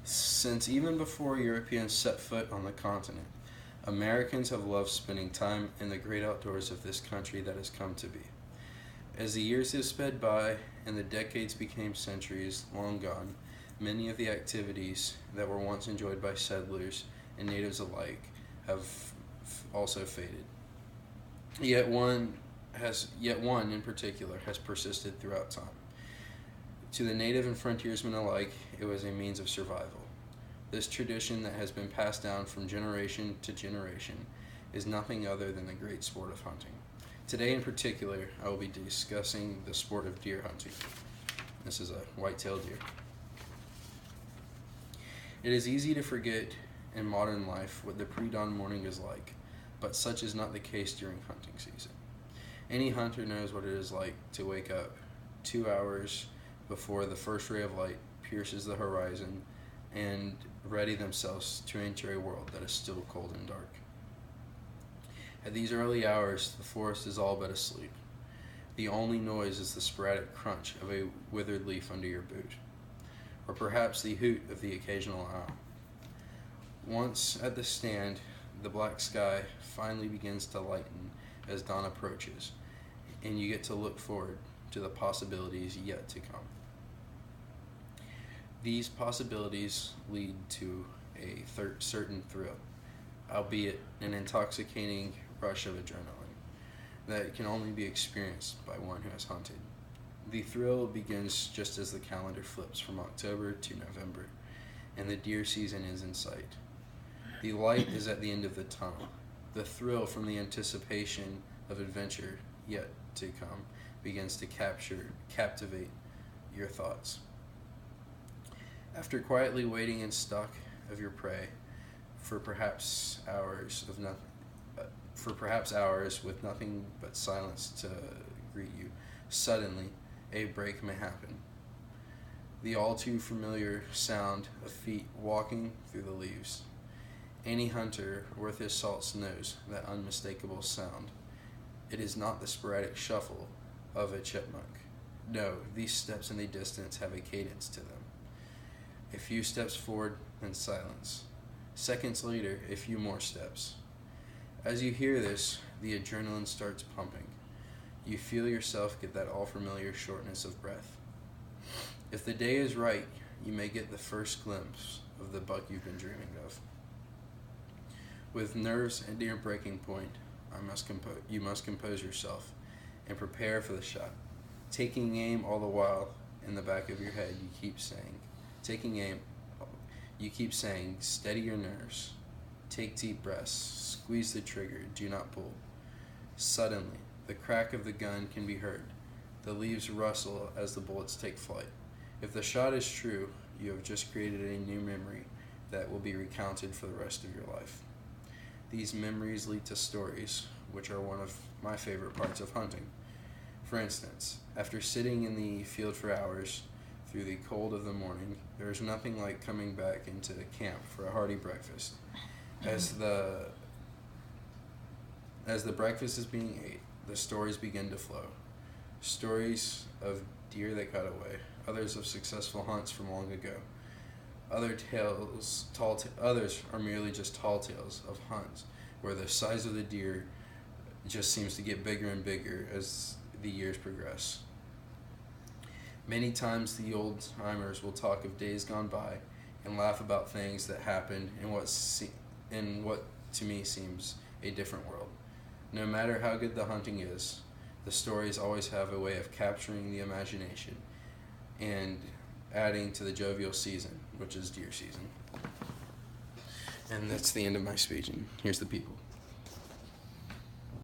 Since even before Europeans set foot on the continent, Americans have loved spending time in the great outdoors of this country that has come to be. As the years have sped by and the decades became centuries long gone, many of the activities that were once enjoyed by settlers and natives alike have also faded. Yet one in particular has persisted throughout time. To the native and frontiersmen alike, it was a means of survival. This tradition that has been passed down from generation to generation is nothing other than the great sport of hunting. Today, in particular, I will be discussing the sport of deer hunting. This is a white-tailed deer. It is easy to forget in modern life what the pre-dawn morning is like, but such is not the case during hunting season. Any hunter knows what it is like to wake up 2 hours before the first ray of light pierces the horizon and ready themselves to enter a world that is still cold and dark. At these early hours, the forest is all but asleep. The only noise is the sporadic crunch of a withered leaf under your boot, or perhaps the hoot of the occasional owl. Once at the stand, the black sky finally begins to lighten as dawn approaches, and you get to look forward to the possibilities yet to come. These possibilities lead to a certain thrill, albeit an intoxicating rush of adrenaline that can only be experienced by one who has hunted. The thrill begins just as the calendar flips from October to November, and the deer season is in sight. The light is at the end of the tunnel. The thrill from the anticipation of adventure yet to come begins to captivate your thoughts. After quietly waiting in stalk of your prey for perhaps hours with nothing but silence to greet you, suddenly a break may happen. The all too familiar sound of feet walking through the leaves. Any hunter worth his salt knows that unmistakable sound. It is not the sporadic shuffle of a chipmunk. No, these steps in the distance have a cadence to them. A few steps forward, then silence. Seconds later, a few more steps. As you hear this, the adrenaline starts pumping. You feel yourself get that all-familiar shortness of breath. If the day is right, you may get the first glimpse of the buck you've been dreaming of. With nerves and near breaking point, you must compose yourself and prepare for the shot. Taking aim all the while, in the back of your head, you keep saying, steady your nerves, take deep breaths, squeeze the trigger, do not pull. Suddenly, the crack of the gun can be heard. The leaves rustle as the bullets take flight. If the shot is true, you have just created a new memory that will be recounted for the rest of your life. These memories lead to stories, which are one of my favorite parts of hunting. For instance, after sitting in the field for hours through the cold of the morning, there is nothing like coming back into camp for a hearty breakfast. As the breakfast is being ate, the stories begin to flow. Stories of deer that got away, others of successful hunts from long ago. Others are merely just tall tales of hunts where the size of the deer just seems to get bigger and bigger as the years progress. Many times the old timers will talk of days gone by and laugh about things that happened in what to me seems a different world. No matter how good the hunting is, the stories always have a way of capturing the imagination and adding to the jovial season, which is deer season. And that's the end of my speech, and here's the people.